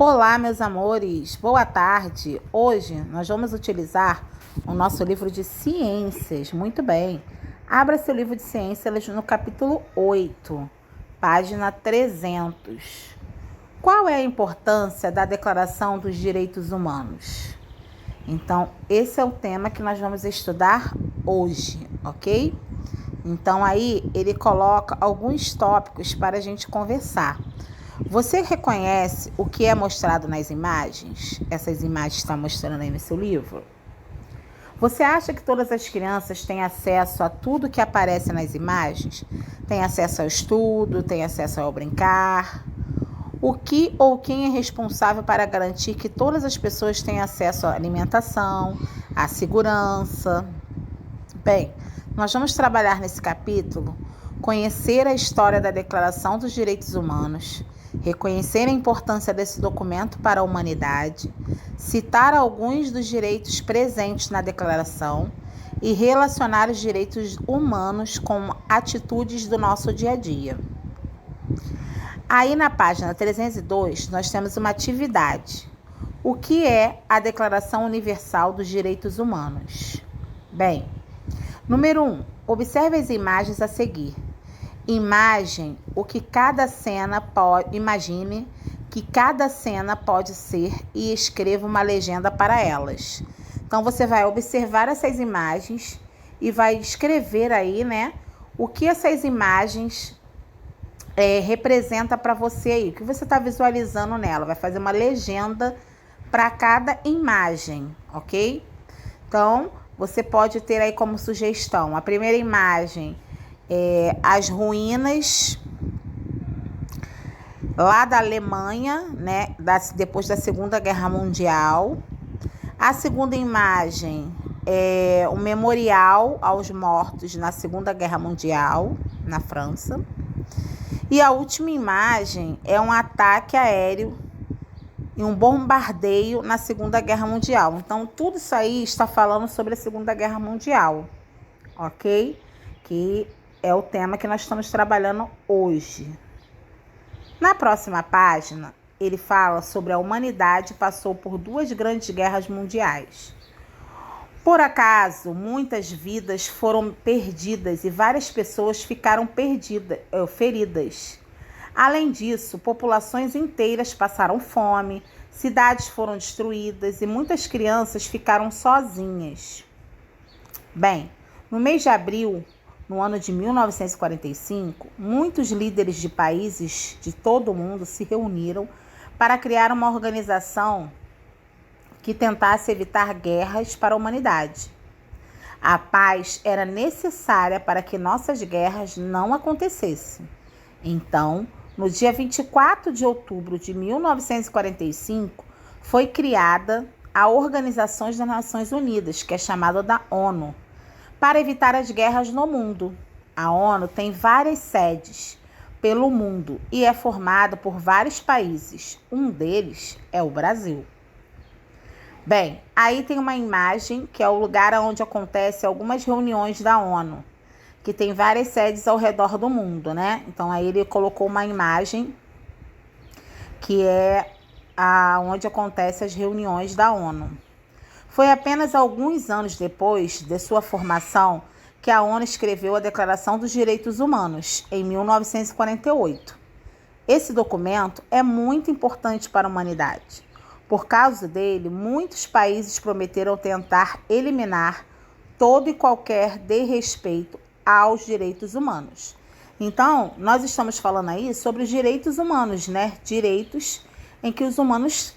Olá, meus amores, boa tarde. Hoje nós vamos utilizar o nosso livro de ciências. Muito bem. Abra seu livro de ciências no capítulo 8, página 300. Qual é a importância da Declaração dos Direitos Humanos? Então, esse é o tema que nós vamos estudar hoje, ok? Então, aí ele coloca alguns tópicos para a gente conversar. Você reconhece o que é mostrado nas imagens? Essas imagens estão mostrando aí no seu livro? Você acha que todas as crianças têm acesso a tudo que aparece nas imagens? Tem acesso ao estudo, tem acesso ao brincar? O que ou quem é responsável para garantir que todas as pessoas têm acesso à alimentação, à segurança? Bem, nós vamos trabalhar nesse capítulo, conhecer a história da Declaração dos Direitos Humanos, reconhecer a importância desse documento para a humanidade, citar alguns dos direitos presentes na declaração e relacionar os direitos humanos com atitudes do nosso dia a dia. Aí na página 302 nós temos uma atividade. O que é a Declaração Universal dos Direitos Humanos? Bem, número 1. Observe as imagens a seguir. Imagine que cada cena pode ser e escreva uma legenda para elas. Então, você vai observar essas imagens e vai escrever aí, o que essas imagens representam para você aí, o que você está visualizando nela. Vai fazer uma legenda para cada imagem, ok? Então, você pode ter aí como sugestão, a primeira imagem as ruínas lá da Alemanha, depois da Segunda Guerra Mundial. A segunda imagem é o memorial aos mortos na Segunda Guerra Mundial, na França. E a última imagem é um ataque aéreo e um bombardeio na Segunda Guerra Mundial. Então, tudo isso aí está falando sobre a Segunda Guerra Mundial, ok? Que é o tema que nós estamos trabalhando hoje. Na próxima página, ele fala sobre a humanidade passou por 2 grandes guerras mundiais. Por acaso, muitas vidas foram perdidas e várias pessoas ficaram feridas. Além disso, populações inteiras passaram fome, cidades foram destruídas e muitas crianças ficaram sozinhas. Bem, no mês de abril, no ano de 1945, muitos líderes de países de todo o mundo se reuniram para criar uma organização que tentasse evitar guerras para a humanidade. A paz era necessária para que nossas guerras não acontecessem. Então, no dia 24 de outubro de 1945, foi criada a Organização das Nações Unidas, que é chamada da ONU, para evitar as guerras no mundo. A ONU tem várias sedes pelo mundo e é formada por vários países. Um deles é o Brasil. Bem, aí tem uma imagem que é o lugar onde acontecem algumas reuniões da ONU, que tem várias sedes ao redor do mundo, Então, aí ele colocou uma imagem que é onde acontecem as reuniões da ONU. Foi apenas alguns anos depois de sua formação que a ONU escreveu a Declaração dos Direitos Humanos, em 1948. Esse documento é muito importante para a humanidade. Por causa dele, muitos países prometeram tentar eliminar todo e qualquer desrespeito aos direitos humanos. Então, nós estamos falando aí sobre os direitos humanos, Direitos em que os humanos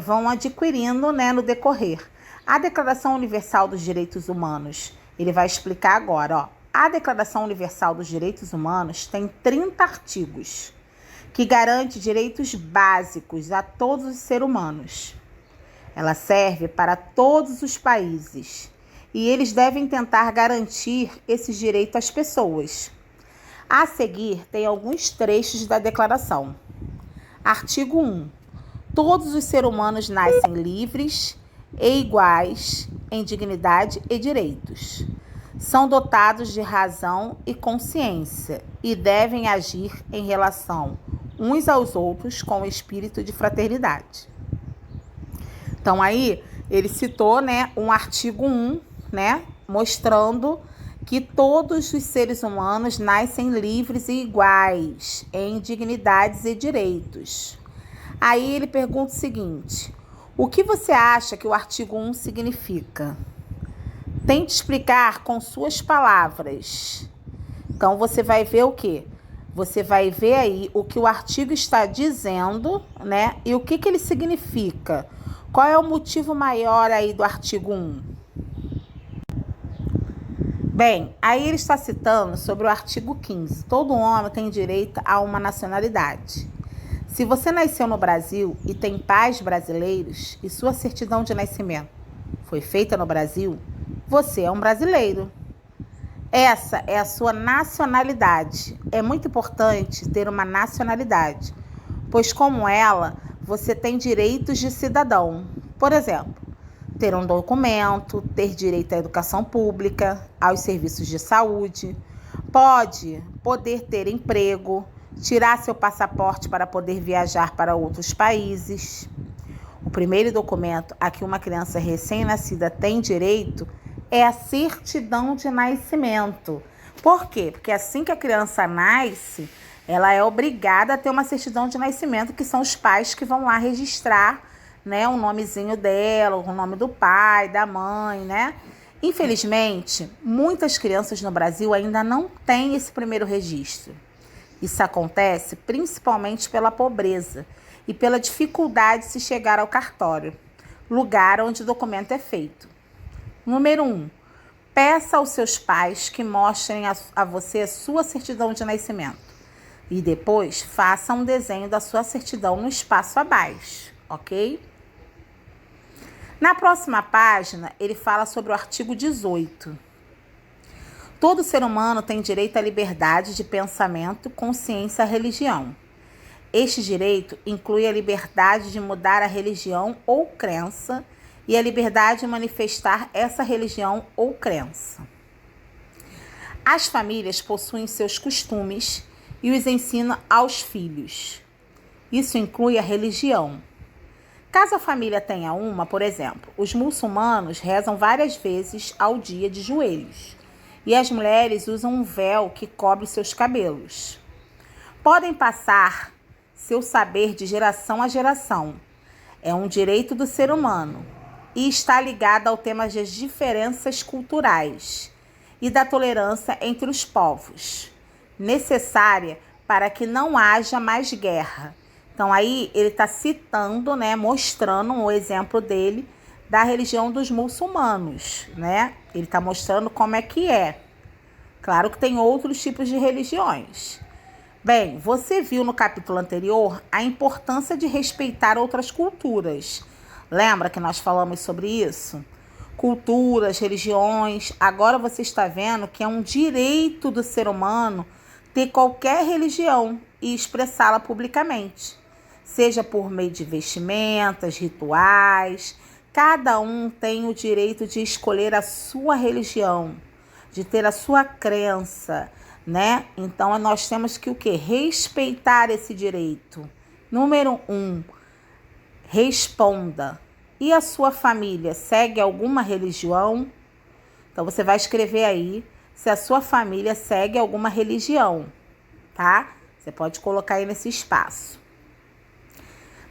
vão adquirindo, no decorrer. A Declaração Universal dos Direitos Humanos, ele vai explicar agora, A Declaração Universal dos Direitos Humanos tem 30 artigos, que garante direitos básicos a todos os seres humanos. Ela serve para todos os países e eles devem tentar garantir esses direitos às pessoas. A seguir, tem alguns trechos da declaração. Artigo 1. Todos os seres humanos nascem livres e iguais em dignidade e direitos. São dotados de razão e consciência e devem agir em relação uns aos outros com o espírito de fraternidade. Então aí ele citou, né, um artigo 1, né, mostrando que todos os seres humanos nascem livres e iguais em dignidades e direitos. Aí ele pergunta o seguinte: o que você acha que o artigo 1 significa? Tente explicar com suas palavras. Então você vai ver o quê? Você vai ver aí o que o artigo está dizendo, né? E o que ele significa. Qual é o motivo maior aí do artigo 1? Bem, aí ele está citando sobre o artigo 15. Todo homem tem direito a uma nacionalidade. Se você nasceu no Brasil e tem pais brasileiros e sua certidão de nascimento foi feita no Brasil, você é um brasileiro. Essa é a sua nacionalidade. É muito importante ter uma nacionalidade, pois como ela, você tem direitos de cidadão. Por exemplo, ter um documento, ter direito à educação pública, aos serviços de saúde, poder ter emprego, tirar seu passaporte para poder viajar para outros países. O primeiro documento a que uma criança recém-nascida tem direito é a certidão de nascimento. Por quê? Porque assim que a criança nasce, ela é obrigada a ter uma certidão de nascimento, que são os pais que vão lá registrar, né, o nomezinho dela, o nome do pai, da mãe, né? Infelizmente, muitas crianças no Brasil ainda não têm esse primeiro registro. Isso acontece principalmente pela pobreza e pela dificuldade de se chegar ao cartório, lugar onde o documento é feito. Número 1. Peça aos seus pais que mostrem a você a sua certidão de nascimento. E depois, faça um desenho da sua certidão no espaço abaixo, ok? Na próxima página, ele fala sobre o artigo 18. Todo ser humano tem direito à liberdade de pensamento, consciência e religião. Este direito inclui a liberdade de mudar a religião ou crença e a liberdade de manifestar essa religião ou crença. As famílias possuem seus costumes e os ensinam aos filhos. Isso inclui a religião. Caso a família tenha uma, por exemplo, os muçulmanos rezam várias vezes ao dia de joelhos e as mulheres usam um véu que cobre seus cabelos. Podem passar seu saber de geração a geração. É um direito do ser humano e está ligado ao tema das diferenças culturais e da tolerância entre os povos, necessária para que não haja mais guerra. Então aí ele está citando, né, mostrando um exemplo dele da religião dos muçulmanos, né? Ele está mostrando como é que é. Claro que tem outros tipos de religiões. Bem, você viu no capítulo anterior a importância de respeitar outras culturas. Lembra que nós falamos sobre isso? Culturas, religiões. Agora você está vendo que é um direito do ser humano ter qualquer religião e expressá-la publicamente. Seja por meio de vestimentas, rituais. Cada um tem o direito de escolher a sua religião, de ter a sua crença, né? Então, nós temos que o quê? Respeitar esse direito. Número 1, responda. E a sua família segue alguma religião? Então, você vai escrever aí se a sua família segue alguma religião, tá? Você pode colocar aí nesse espaço.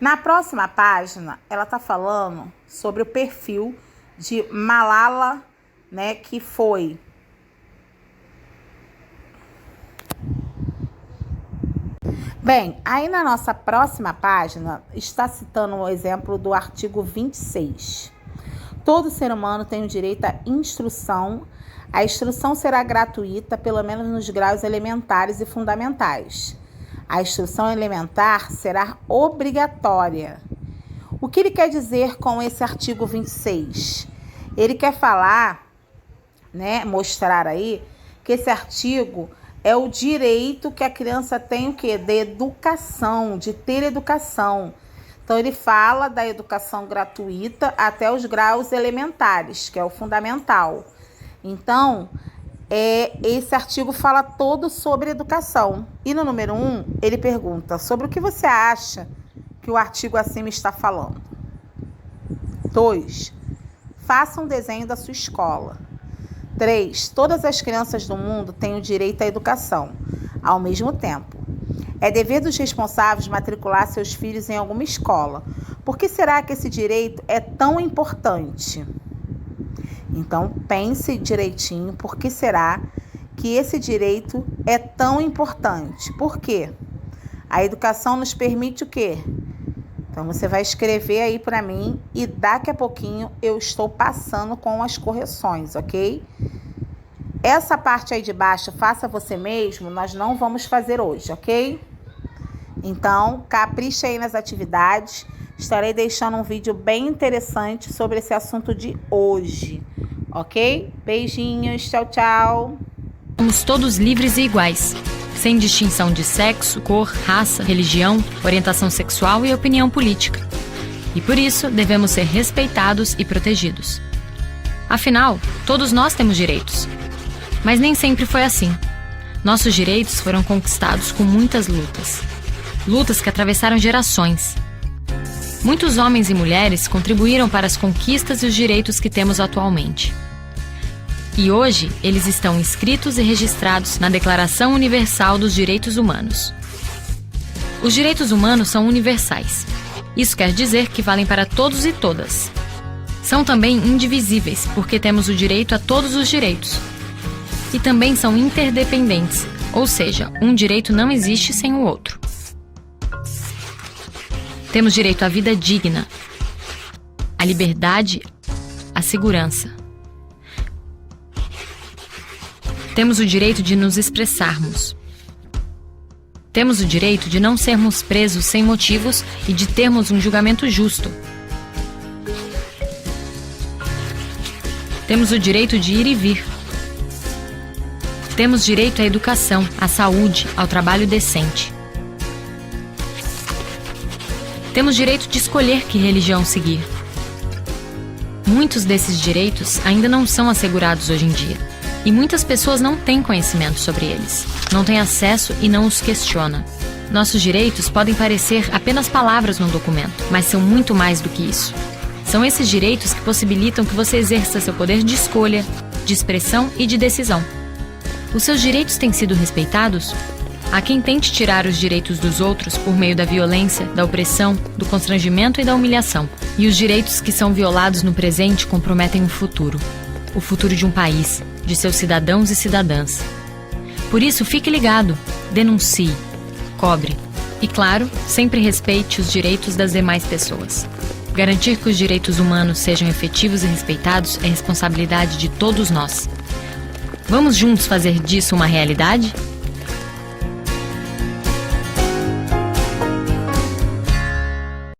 Na próxima página, ela está falando sobre o perfil de Malala, né, que foi Bem, aí na nossa próxima página está citando o exemplo do artigo 26. Todo ser humano tem o direito à instrução. A instrução será gratuita, pelo menos nos graus elementares e fundamentais. A instrução elementar será obrigatória. O que ele quer dizer com esse artigo 26? Ele quer falar, né, mostrar aí que esse artigo é o direito que a criança tem o quê? De educação, de ter educação. Então, ele fala da educação gratuita até os graus elementares, que é o fundamental. Então, esse artigo fala todo sobre educação. E no número 1, ele pergunta sobre o que você acha que o artigo acima está falando. 2. Faça um desenho da sua escola. 3. Todas as crianças do mundo têm o direito à educação, ao mesmo tempo. É dever dos responsáveis matricular seus filhos em alguma escola. Por que será que esse direito é tão importante? Então, pense direitinho, por que será que esse direito é tão importante? Por quê? A educação nos permite o quê? Então, você vai escrever aí para mim e daqui a pouquinho eu estou passando com as correções, ok? Essa parte aí de baixo, faça você mesmo, nós não vamos fazer hoje, ok? Então, capricha aí nas atividades. Estarei deixando um vídeo bem interessante sobre esse assunto de hoje, ok? Beijinhos, tchau, tchau. Somos todos livres e iguais, sem distinção de sexo, cor, raça, religião, orientação sexual e opinião política. E por isso, devemos ser respeitados e protegidos. Afinal, todos nós temos direitos. Mas nem sempre foi assim. Nossos direitos foram conquistados com muitas lutas. Lutas que atravessaram gerações. Muitos homens e mulheres contribuíram para as conquistas e os direitos que temos atualmente. E hoje, eles estão inscritos e registrados na Declaração Universal dos Direitos Humanos. Os direitos humanos são universais. Isso quer dizer que valem para todos e todas. São também indivisíveis, porque temos o direito a todos os direitos. E também são interdependentes, ou seja, um direito não existe sem o outro. Temos direito à vida digna, à liberdade, à segurança. Temos o direito de nos expressarmos. Temos o direito de não sermos presos sem motivos e de termos um julgamento justo. Temos o direito de ir e vir. Temos direito à educação, à saúde, ao trabalho decente. Temos direito de escolher que religião seguir. Muitos desses direitos ainda não são assegurados hoje em dia. E muitas pessoas não têm conhecimento sobre eles, não têm acesso e não os questiona. Nossos direitos podem parecer apenas palavras num documento, mas são muito mais do que isso. São esses direitos que possibilitam que você exerça seu poder de escolha, de expressão e de decisão. Os seus direitos têm sido respeitados? Há quem tente tirar os direitos dos outros por meio da violência, da opressão, do constrangimento e da humilhação. E os direitos que são violados no presente comprometem o futuro de um país, de seus cidadãos e cidadãs. Por isso, fique ligado, denuncie, cobre e, claro, sempre respeite os direitos das demais pessoas. Garantir que os direitos humanos sejam efetivos e respeitados é responsabilidade de todos nós. Vamos juntos fazer disso uma realidade?